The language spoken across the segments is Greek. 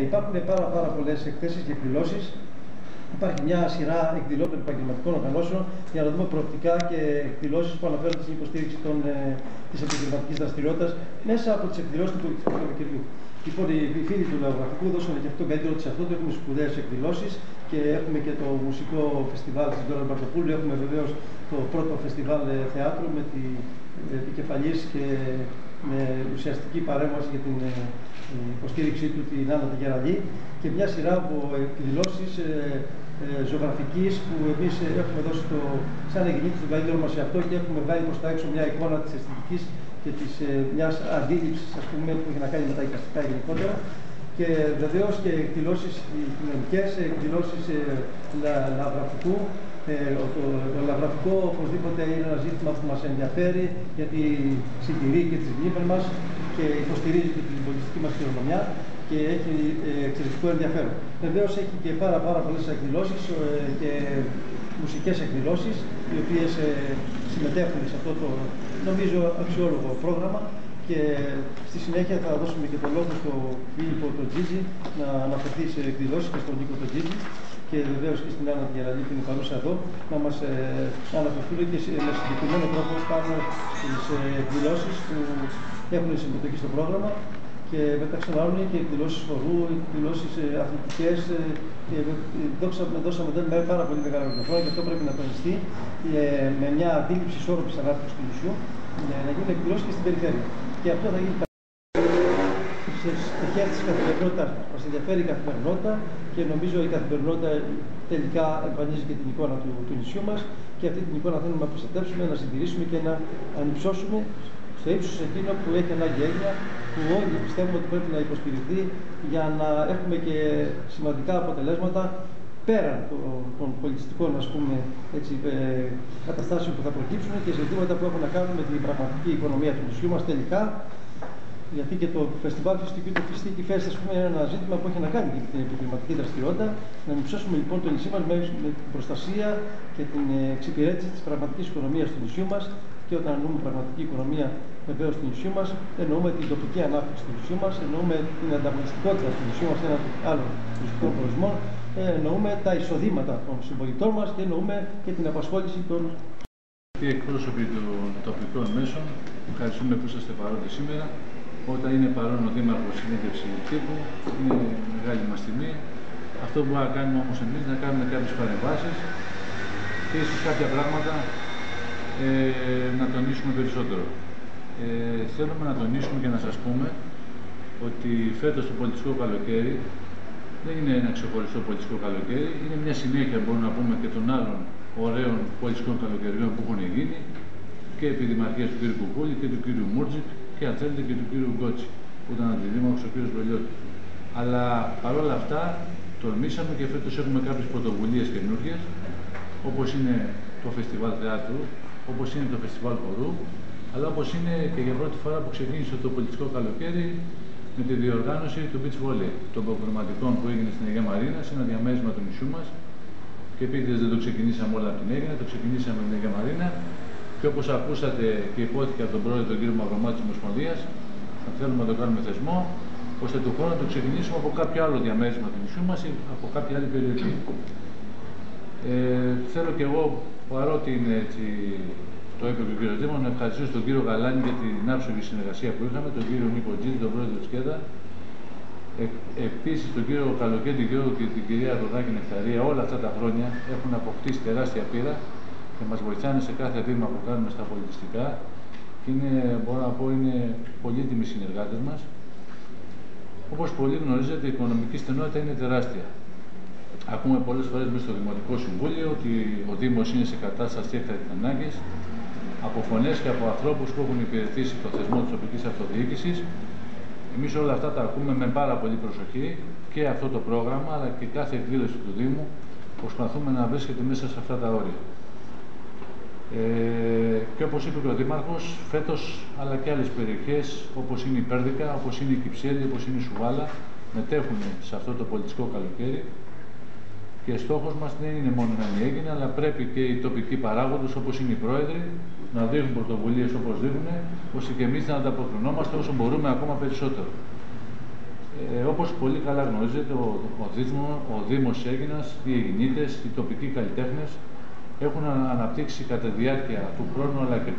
Υπάρχουν πάρα πολλές εκθέσεις και εκδηλώσεις. Υπάρχει μια σειρά εκδηλώσεων επαγγελματικών οργανώσεων για να δούμε προοπτικά και εκδηλώσεις που αναφέρονται στην υποστήριξη της επιχειρηματικής δραστηριότητας μέσα από τις εκδηλώσεις του πολιτιστικού καλοκαιριού. Λοιπόν, οι φίλοι του Λαογραφικού δώσαν και αυτό το καλύτερο της αυτό, έχουμε σπουδαίες εκδηλώσεις και έχουμε και το μουσικό φεστιβάλ της Δώρα Μπαρτοπούλου. Έχουμε βεβαίως το πρώτο φεστιβάλ θεάτρου με την επικεφαλής και με ουσιαστική παρέμβαση για την υποστήριξή του την Άννα Γεραλή και μια σειρά από εκδηλώσεις ζωγραφικής που εμείς έχουμε δώσει σαν εγγενή του καλύτερο μας σε αυτό και έχουμε βάλει προς τα έξω μια εικόνα της αισθητικής και μιας αντίληψης, ας πούμε, που έχει να κάνει με τα εικαστικά γενικότερα. Και βεβαίως και εκδηλώσεις κοινωνικές, εκδηλώσεις λαογραφικού. Το λαογραφικό οπωσδήποτε είναι ένα ζήτημα που μας ενδιαφέρει γιατί συντηρεί και τις μνήμες μας και υποστηρίζει και την πολιτιστική μας κληρονομιά και έχει εξαιρετικό ενδιαφέρον. Βεβαίως έχει και πάρα πολλές εκδηλώσεις και μουσικές εκδηλώσεις οι οποίες συμμετέχουν σε αυτό το νομίζω αξιόλογο πρόγραμμα και στη συνέχεια θα δώσουμε και το λόγο στον Φίλιππο τον Τζίτζι να αναφερθεί σε εκδηλώσεις και στον Νίκο τον Τζίτζι και βεβαίως και στην Άννα Γεραλή που είναι παρούσα εδώ να μας αναφερθούν και με συγκεκριμένο τρόπο πάνω στις εκδηλώσεις που έχουν συμμετοχή στο πρόγραμμα και μεταξύ των άλλων και εκδηλώσεις χορού, εκδηλώσεις αθλητικές και δώσαμε με πάρα πολύ μεγάλο μικρόφωνο και αυτό πρέπει να τονιστεί με μια αντίληψη ισόρροπης ανάπτυξης του νησιού να γίνουν εκδηλώσεις και στην περιφέρεια. Και αυτό θα γίνει στις στοιχεία της καθημερινότητας μας. Μας ενδιαφέρει η καθημερινότητα και νομίζω η καθημερινότητα τελικά εμφανίζει και την εικόνα του νησιού μας και αυτή την εικόνα θέλουμε να προστατεύσουμε, να συντηρήσουμε και να ανυψώσουμε στο ύψος εκείνο που έχει ανάγκη έγνοια, που όλοι πιστεύουμε ότι πρέπει να υποστηριχθεί για να έχουμε και σημαντικά αποτελέσματα πέραν των πολιτιστικών καταστάσεων που θα προκύψουν και ζητήματα που έχουν να κάνουν με την πραγματική οικονομία του νησιού μας τελικά. Γιατί και το φεστιβάλ Φιστική του Φιστική Φέστη είναι ένα ζήτημα που έχει να κάνει και με την επιχειρηματική δραστηριότητα. Να ενυψώσουμε λοιπόν το νησί μας με την προστασία και την εξυπηρέτηση της πραγματικής οικονομίας του νησιού μας. Και όταν εννοούμε πραγματική οικονομία βεβαίως του νησιού μας, εννοούμε την τοπική ανάπτυξη του νησιού μας, εννοούμε την ανταγωνιστικότητα του νησιού μας έναντι άλλων τουριστικών προορισμών, εννοούμε τα εισοδήματα των συμπολιτών μας και εννοούμε και την απασχόληση των. Οι εκπρόσωποι των τοπικών μέσων, ευχαριστούμε που είσαστε παρόντες σήμερα. Όταν είναι παρόν ο Δήμαρχος συνέντευξη τύπου, είναι μεγάλη μας τιμή. Αυτό που μπορούμε να κάνουμε όμως εμείς, να κάνουμε κάποιες παρεμβάσεις και ίσως κάποια πράγματα να τονίσουμε περισσότερο. Θέλουμε να τονίσουμε και να σας πούμε ότι φέτος το πολιτιστικό καλοκαίρι δεν είναι ένα ξεχωριστό πολιτιστικό καλοκαίρι, είναι μια συνέχεια, μπορούμε να πούμε, και των άλλων ωραίων πολιτιστικών καλοκαιριών που έχουν γίνει και επί δημαρχίας του κ. Κουκούλη και του κ. Μούρτζικ και αν θέλετε και του κ. Γκότσι, που ήταν αντιδήμαρχος ο κ. Βρολιώτης. Αλλά παρόλα αυτά τολμήσαμε και φέτος έχουμε κάποιες πρωτοβουλίες καινούργιες, όπως είναι το φεστιβάλ θεάτρου, όπως είναι το φεστιβάλ χορού, αλλά όπως είναι και για πρώτη φορά που ξεκίνησε το πολιτιστικό καλοκαίρι με τη διοργάνωση του beach volley, των προγραμματικών που έγινε στην Αγία Μαρίνα, σε ένα διαμέρισμα του νησιού μας. Και επειδή δεν το ξεκινήσαμε όλα από την Έγινα, το ξεκινήσαμε με την Αγία Μαρίνα. Και όπως ακούσατε και υπόθηκε από τον πρόεδρο τον κύριο Μαυρομάτη της Ομοσπονδίας, θα θέλουμε να το κάνουμε θεσμό, ώστε του χρόνου να το ξεκινήσουμε από κάποιο άλλο διαμέρισμα του νησιού μας ή από κάποια άλλη περιοχή. Θέλω και εγώ, παρότι είναι έτσι, το είπε και ο κύριος Δήμος, να ευχαριστήσω τον κύριο Γαλάνη για την άψογη συνεργασία που είχαμε, τον κύριο Νίκο Τζίτζι, τον πρόεδρο της ΚΕΔΑ, επίσης τον κύριο Καλοκαίρι Γιώργο και την κυρία Ροδάκη Νεκταρία. Όλα αυτά τα χρόνια έχουν αποκτήσει τεράστια πείρα και μας βοηθάνε σε κάθε βήμα που κάνουμε στα πολιτιστικά και είναι, μπορώ να πω, είναι πολύτιμοι συνεργάτες μας. Όπως πολύ γνωρίζετε, η οικονομική στενότητα είναι τεράστια. Ακούμε πολλές φορές μέσα στο Δημοτικό Συμβούλιο ότι ο Δήμος είναι σε κατάσταση έκτακτης ανάγκης, από φωνές και από ανθρώπους που έχουν υπηρετήσει το θεσμό της τοπικής αυτοδιοίκησης. Εμείς όλα αυτά τα ακούμε με πάρα πολύ προσοχή και αυτό το πρόγραμμα, αλλά και κάθε εκδήλωση του Δήμου προσπαθούμε να βρίσκεται μέσα σε αυτά τα όρια. Και όπως είπε και ο Δήμαρχος, φέτος αλλά και άλλες περιοχές όπως είναι η Πέρδικα, όπως είναι η Κυψέλη, όπως είναι η Σουβάλα, μετέχουν σε αυτό το πολιτιστικό καλοκαίρι. Και στόχος μας δεν είναι μόνο να μην έγινε, αλλά πρέπει και οι τοπικοί παράγοντες, όπως είναι οι πρόεδροι, να δείχνουν πρωτοβουλίες όπως δείχνουν, ώστε και εμείς να ανταποκρινόμαστε όσο μπορούμε ακόμα περισσότερο. όπως πολύ καλά γνωρίζετε, ο Δήμος Αίγινας, οι Αιγινίτες, οι τοπικοί καλλιτέχνες έχουν αναπτύξει κατά τη διάρκεια του χρόνου, αλλά και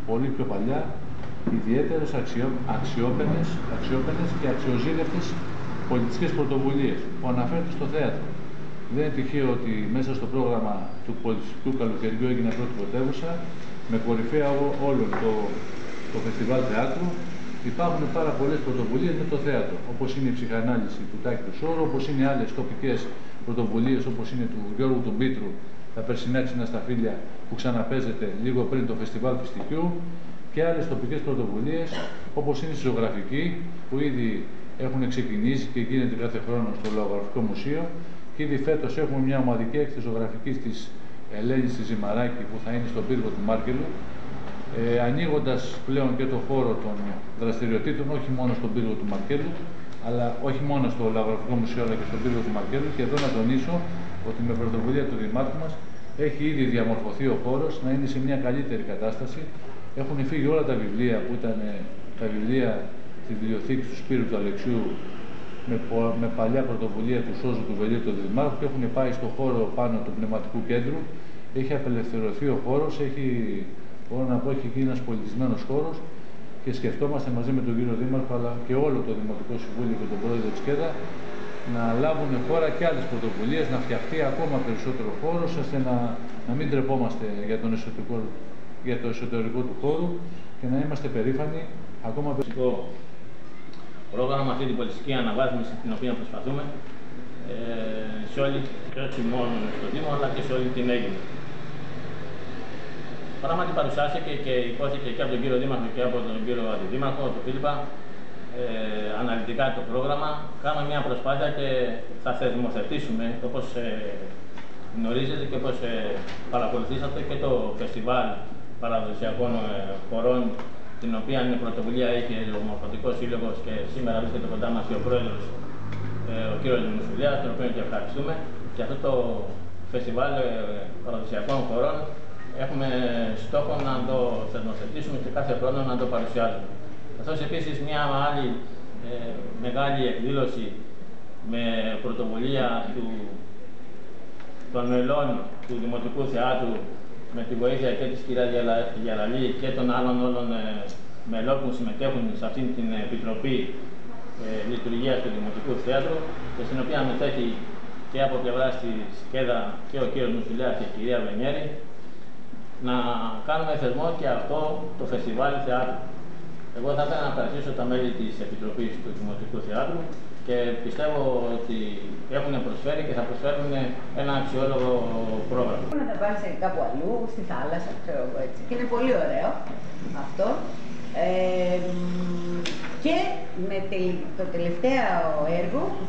πολύ πιο παλιά, ιδιαίτερες αξιόπαινες και αξιοζήλευτες πολιτιστικές πρωτοβουλίες που αναφέρονται στο θέατρο. Δεν είναι τυχαίο ότι μέσα στο πρόγραμμα του πολιτιστικού καλοκαιριού έγινε πρώτη πρωτεύουσα, με κορυφαία όλων το φεστιβάλ θεάτρου. Υπάρχουν πάρα πολλές πρωτοβουλίες με το θέατρο, όπως είναι η ψυχανάλυση του Τάκη του Σόρου, όπως είναι άλλες τοπικές πρωτοβουλίες, όπως είναι του Γιώργου του Μπίτρου, τα περσινά ξινά στα φίλια που ξαναπέζεται λίγο πριν το φεστιβάλ Φιστικιού, και άλλες τοπικές πρωτοβουλίες, όπως είναι η ζωγραφική, που ήδη έχουν ξεκινήσει και γίνεται κάθε χρόνο στο Λογογραφικό Μουσείο. Και ήδη φέτος έχουμε μια ομαδική έκθεση ζωγραφικής της Ελένης της Ζημαράκη που θα είναι στον πύργο του Μάρκελου, ανοίγοντας πλέον και το χώρο των δραστηριοτήτων, όχι μόνο στον πύργο του Μαρκέλου, αλλά όχι μόνο στο Λογογραφικό Μουσείο, αλλά και στον πύργο του Μαρκέλου. Και εδώ να τονίσω ότι με πρωτοβουλία του Δημάρχου μας έχει ήδη διαμορφωθεί ο χώρος να είναι σε μια καλύτερη κατάσταση. Έχουν φύγει όλα τα βιβλία που ήταν τα βιβλία της βιβλιοθήκης του Σπύρου του Αλεξιού με παλιά πρωτοβουλία του Σώζου του Βελίου του Δημάρχου και έχουν πάει στο χώρο πάνω του πνευματικού κέντρου. Έχει απελευθερωθεί ο χώρος, μπορώ να πω, έχει γίνει ένας πολιτισμένος χώρος και σκεφτόμαστε μαζί με τον κύριο Δήμαρχο αλλά και όλο το Δημοτικό Συμβούλιο και τον πρόεδρο της ΚΕΔΑ να λάβουν χώρα και άλλες πρωτοβουλίες, να φτιαχτεί ακόμα περισσότερο χώρος, ώστε να μην τρεπόμαστε για το εσωτερικό του χώρου και να είμαστε περήφανοι ακόμα περισσότερο. Πρόγραμμα με αυτή την πολιτιστική αναβάθμιση την οποία προσπαθούμε σε όλη, και όχι μόνο στο Δήμο, αλλά και σε όλη την Αίγυπτο. Πράγματι παρουσιάστηκε και υπόθηκε και από τον κύριο Δήμαρχο και από τον κύριο Αντιδήμαρχο, τον Φίλιππα, αναλυτικά το πρόγραμμα. Κάναμε μια προσπάθεια και θα θεσμοθετήσουμε, όπως γνωρίζετε και όπως παρακολουθήσατε, και το φεστιβάλ παραδοσιακών χωρών, την οποία είναι πρωτοβουλία έχει ο Μορφωτικός Σύλλογος και σήμερα βρίσκεται κοντά μας και ο πρόεδρος, ο κύριος Μουσουλιάς, τον οποίο και ευχαριστούμε. Και αυτό το φεστιβάλ παραδοσιακών χωρών έχουμε στόχο να το θεσμοθετήσουμε και κάθε χρόνο να το παρουσιάζουμε. Καθώς επίσης μια άλλη μεγάλη εκδήλωση με πρωτοβουλία των μελών του Δημοτικού Θεάτρου, με τη βοήθεια και της κυρίας Γεραλή και των άλλων όλων μελών που συμμετέχουν σε αυτήν την Επιτροπή Λειτουργίας του Δημοτικού Θέατρου, και στην οποία μετέχει και από πλευράς της ΚΕΔΑ και ο κύριος Μουσουλιάς και η κυρία Βενιέρη, να κάνουμε θεσμό και αυτό το φεστιβάλ θεάτρου. Εγώ θα ήθελα να ευχαριστήσω τα μέλη της Επιτροπής του Δημοτικού Θεάτρου και πιστεύω ότι έχουν προσφέρει και θα προσφέρουν ένα αξιόλογο πρόγραμμα. Να τα πάνε κάπου αλλού, στη θάλασσα, ξέρω εγώ έτσι. Και είναι πολύ ωραίο αυτό. Και με το τελευταίο έργο που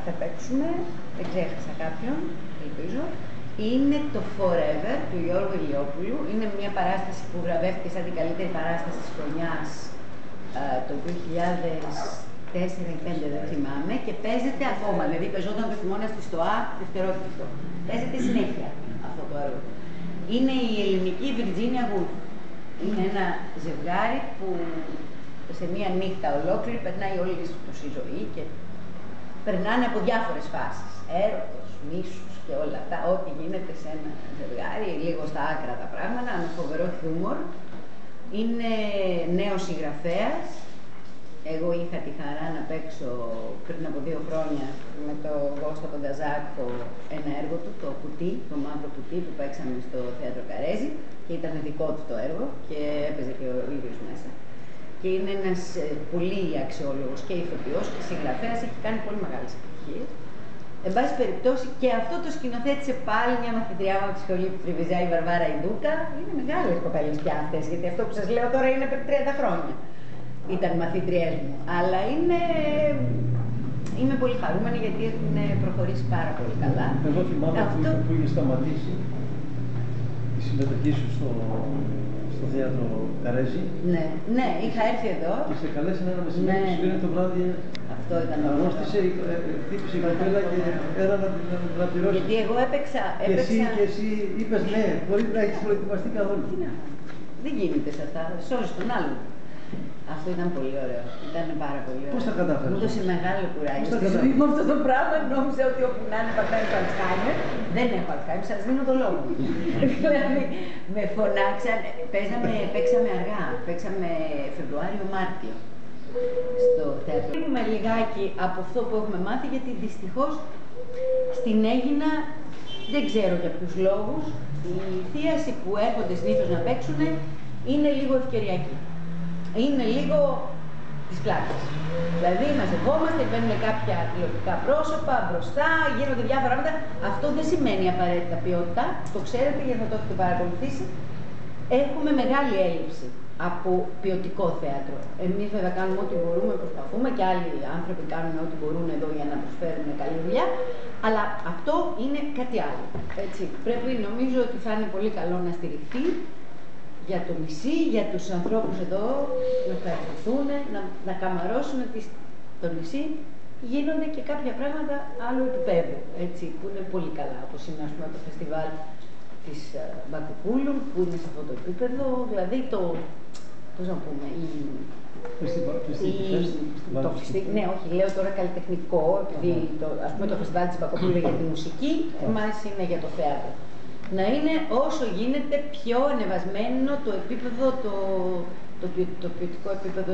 θα παίξουμε, δεν ξέχασα κάποιον, ελπίζω, είναι το Forever του Γιώργου Ηλιόπουλου. Είναι μια παράσταση που βραβεύτηκε σαν την καλύτερη παράσταση της χρονιάς το 2004 ή 2005, δεν θυμάμαι, και παίζεται ακόμα. Δηλαδή παίζονταν το χειμώνα στη ΣΤΟΑ, δευτερότυπο. Παίζεται συνέχεια αυτό το έργο. Είναι η ελληνική Virginia Woolf. Είναι ένα ζευγάρι που σε μία νύχτα ολόκληρη περνάει όλη τους η ζωή και περνάνε από διάφορες φάσεις. Έρωτος, μίσους και όλα αυτά, ό,τι γίνεται σε ένα ζευγάρι, λίγο στα άκρα τα πράγματα, με φοβερό χιούμορ. Είναι νέος συγγραφέας. Εγώ είχα τη χαρά να παίξω πριν από 2 χρόνια με τον Κώστα τον Καζάκο ένα έργο του, το κουτί, το μαύρο κουτί που παίξαμε στο Θέατρο Καρέζη και ήταν δικό του το έργο και έπαιζε και ο ίδιος μέσα. Και είναι ένας πολύ αξιόλογος και ηθοποιός και συγγραφέας, έχει κάνει πολύ μεγάλες επιτυχίες. Εν πάση περιπτώσει, και αυτό το σκηνοθέτησε πάλι μια μαθητριά μου από τη σχολή του Τριβιζά, η Βαρβάρα Ινδούκα. Είναι μεγάλες κοπέλες πια αυτές, γιατί αυτό που σας λέω τώρα είναι πριν 30 χρόνια. Ήταν μαθήτριές μου. Αλλά είμαι πολύ χαρούμενη γιατί έχουν προχωρήσει πάρα πολύ καλά. Εγώ θυμάμαι που είχε σταματήσει τη συμμετοχή σου στο θέατρο Καρέζη. Ναι, ναι, είχα έρθει εδώ. Και σε καλέσαν ένα μεσημέρι που σου πήρε το βράδυ. Αυτό ήταν. Αρρώστησε, χτύπησε η κοπέλα και πέρα να πληρώσει. Γιατί εγώ έπαιξα. Και εσύ είπες ναι, μπορεί να έχεις προετοιμαστεί καθόλου. Δεν γίνεται σε αυτά, σώζει τον άλλον. Αυτό ήταν πολύ ωραίο. Ήταν πάρα πολύ ωραίο. Πώς τα κατάφερες? Μου έδωσε μεγάλο κουράγιο. Πώς τα Στη ζωή κατάφερες? μου αυτό το πράγμα νόμιζα ότι όπου να είναι πατάει το Αλτσχάιμερ. Δεν έχω Αλτσχάιμερ, σας δίνω το λόγο. Δηλαδή με φωνάξαν, παίξαμε αργά. Παίξαμε Φεβρουάριο-Μάρτιο στο θέατρο. Είμαι λιγάκι από αυτό που έχουμε μάθει, γιατί δυστυχώς στην Αίγινα, δεν ξέρω για ποιους λόγους, οι θίασοι που έρχονται συνήθως να παίξουν είναι λίγο ευκαιριακοί. Είναι λίγο της πλάτας. Δηλαδή μαζευόμαστε, μπαίνουν κάποια τηλεοπτικά πρόσωπα μπροστά, γίνονται διάφορα πράγματα. Αυτό δεν σημαίνει απαραίτητα ποιότητα, το ξέρετε γιατί θα το έχετε παρακολουθήσει. Έχουμε μεγάλη έλλειψη από ποιοτικό θέατρο. Εμείς βέβαια κάνουμε ό,τι μπορούμε, προσπαθούμε και άλλοι άνθρωποι κάνουν ό,τι μπορούν εδώ για να προσφέρουν καλή δουλειά, αλλά αυτό είναι κάτι άλλο. Έτσι. Πρέπει, νομίζω ότι θα είναι πολύ καλό να στηριχθεί για το νησί, για τους ανθρώπους εδώ, να ευχαριστηθούν, να καμαρώσουν το νησί. Γίνονται και κάποια πράγματα άλλου επίπεδου, έτσι, που είναι πολύ καλά, όπως είναι ας πούμε, το φεστιβάλ της Μπακοπούλου, που είναι σε αυτό το επίπεδο, δηλαδή το, πώς να πούμε, ναι, όχι, λέω τώρα καλλιτεχνικό, επειδή ας πούμε το φεστιβάλ της Μπακοπούλου είναι για τη μουσική, εμάς είναι για το θέατρο. Να είναι όσο γίνεται πιο ανεβασμένο το επίπεδο, το ποιοτικό επίπεδο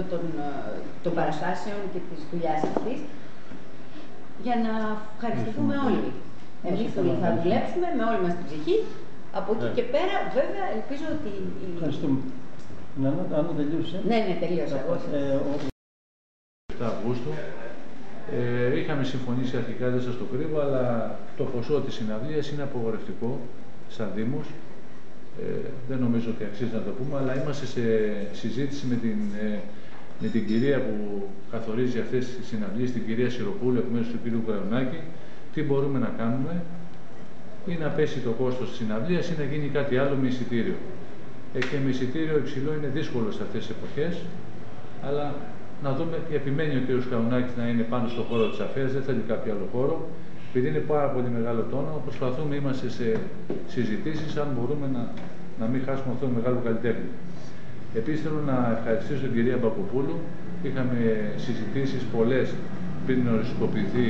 των παραστάσεων και της δουλειάς αυτής, για να ευχαριστηθούμε όλοι. Εμείς θα δουλέψουμε με όλη μας την ψυχή. Από εκεί και πέρα, βέβαια, ελπίζω ότι... Ευχαριστούμε. Άννα, τελείωσε. Ναι, τελείωσα. 7 Αυγούστου. Είχαμε συμφωνήσει αρχικά, δεν σας το κρύβω, αλλά το ποσό της συναυλίας είναι απογορευτικό σαν Δήμος. Δεν νομίζω ότι αξίζει να το πούμε, αλλά είμαστε σε συζήτηση με την κυρία που καθορίζει αυτές τις συναυλίες, την κυρία Σιροπούλου, εκ μέρους του κ. Κραουνάκη, τι μπορούμε να κάνουμε, ή να πέσει το κόστος της συναυλίας ή να γίνει κάτι άλλο με εισιτήριο. Και με εισιτήριο υψηλό είναι δύσκολο σε αυτές τις εποχές, αλλά να δούμε, επιμένει ο κ. Κραουνάκης να είναι πάνω στον χώρο της αφέας, δεν θέλει κάποιο άλλο χώρο. Επειδή είναι πάρα πολύ μεγάλο τόνο, προσπαθούμε, είμαστε σε συζητήσεις, αν μπορούμε να μην χάσουμε αυτό το μεγάλο καλλιτέχνη. Επίσης θέλω να ευχαριστήσω την κυρία Μπακοπούλου. Είχαμε συζητήσεις πολλές πριν οριστικοποιηθεί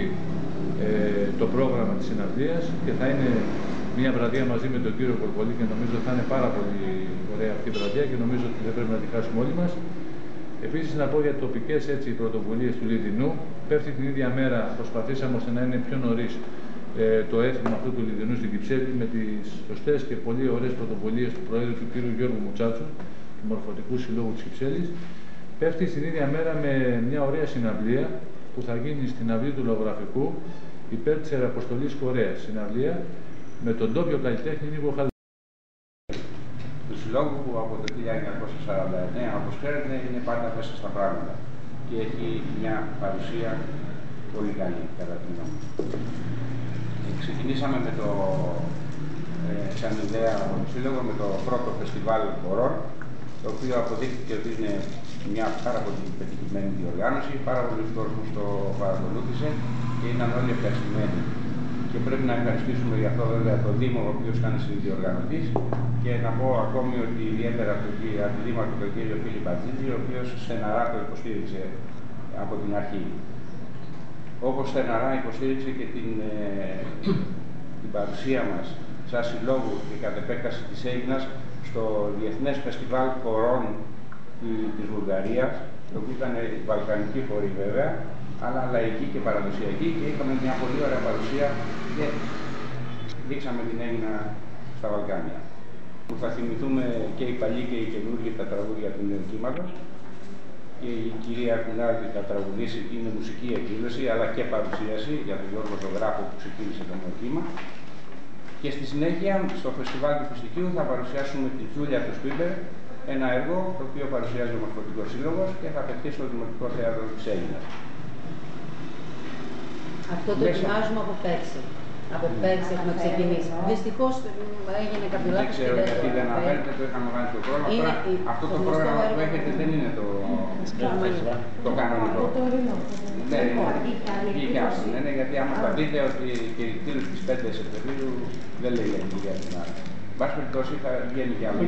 το πρόγραμμα της συναυλίας και θα είναι μια βραδιά μαζί με τον κύριο Κορκολή και νομίζω θα είναι πάρα πολύ ωραία αυτή η βραδιά και νομίζω ότι δεν πρέπει να τη χάσουμε όλοι μας. Επίσης να πω για τοπικές πρωτοβουλίες του Λιδινού. Πέφτει την ίδια μέρα, προσπαθήσαμε ώστε να είναι πιο νωρίς το έθιμο αυτού του Λιδινού στην Κυψέλη με τις σωστές και πολύ ωραίες πρωτοβουλίες του Προέδρου του κ. Γιώργου Μουτσάτσου, του Μορφωτικού Συλλόγου της Κυψέλης. Πέφτει την ίδια μέρα με μια ωραία συναυλία που θα γίνει στην αυλή του Λογογραφικού υπέρ της Ιεραποστολής Κορέας. Συναυλία με τον ντόπιο καλλιτέχνη Νίκο Χαλ. Του Συλλόγου που από το 1949, όπως ξέρετε, είναι πάντα μέσα στα πράγματα και έχει μια παρουσία πολύ καλή, κατά τη γνώμη μου. Ξεκινήσαμε με σαν ιδέα από το Σύλλογο με το πρώτο φεστιβάλ χορών, το οποίο αποδείχθηκε ότι είναι μια πάρα πολύ πετυχημένη διοργάνωση, πάρα πολλοί κόσμος το παρακολούθησε και ήταν όλοι ευχαριστημένοι. Και πρέπει να ευχαριστήσουμε γι' αυτό βέβαια τον Δήμο, ο οποίος ήταν συνδιοργανωτής, και να πω ακόμη ότι ιδιαίτερα τον Αντιδήμαρχο, τον κύριο Φίλιπ Μπατζίδη, ο οποίος στεναρά το υποστήριξε από την αρχή. Όπως στεναρά υποστήριξε και την παρουσία μας σαν συλλόγου και κατ' επέκταση της Αίγινας στο Διεθνές Φεστιβάλ Χορών της Βουλγαρίας, το οποίο ήταν βαλκανική χορή βέβαια, αλλά λαϊκή και παραδοσιακή, και είχαμε μια πολύ ωραία παρουσία και δείξαμε την Αίγινα στα Βαλκάνια. Που θα θυμηθούμε και οι παλιοί και οι καινούργιοι τα τραγούδια του νέου κύματος, και η κυρία Κουνάρδη θα τραγουδήσει, είναι μουσική εκδήλωση αλλά και παρουσίαση για τον Γιώργο Ζωγράφο που ξεκίνησε το νέο κύμα. Και στη συνέχεια στο Φεστιβάλ του Φιστικίου θα παρουσιάσουμε τη Τζούλια του Σπίμπερ, ένα έργο το οποίο παρουσιάζει ο Μορφωτικός Σύλλογος και θα παιχτεί στο Δημοτικό Θέατρο της Αίγινας. Αυτό το ετοιμάζουμε από πέρσι. Από πέρσι έχουμε ξεκινήσει. Δυστυχώς έγινε κάποιο λάθος. Δεν ξέρω γιατί δεν αναφέρεται, το είχαμε βάλει στο πρόγραμμα. Αυτό το πρόγραμμα που έχετε δεν είναι το κανονικό. Ναι, γιατί άμα θα δείτε ότι και τέλος της 5 Σεπτεμβρίου δεν λέει για την κυρία Κουνάρδη. Εν πάση περιπτώσει θα βγαίνει κι άλλο.